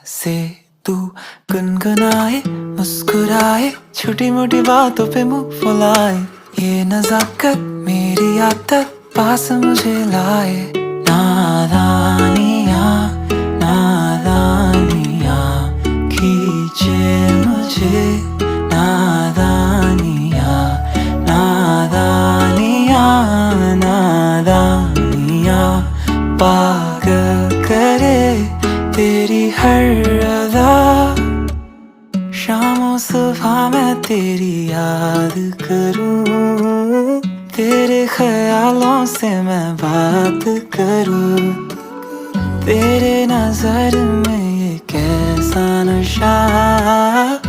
से तू गुनगुनाए, मुस्कुराए, छोटी मोटी बातों पे मुंह फुलाए। ये नजाकत मेरी आदत पास मुझे लाए। नादानियाँ नादानियाँ खींचे मुझे। नादानियाँ नादानियाँ नादानियाँ पागल करे तेरी हर अदा। शामों सुबह मैं तेरी याद करूं, तेरे ख्यालों से मैं बात करूं। तेरे नजर में ये कैसा नशा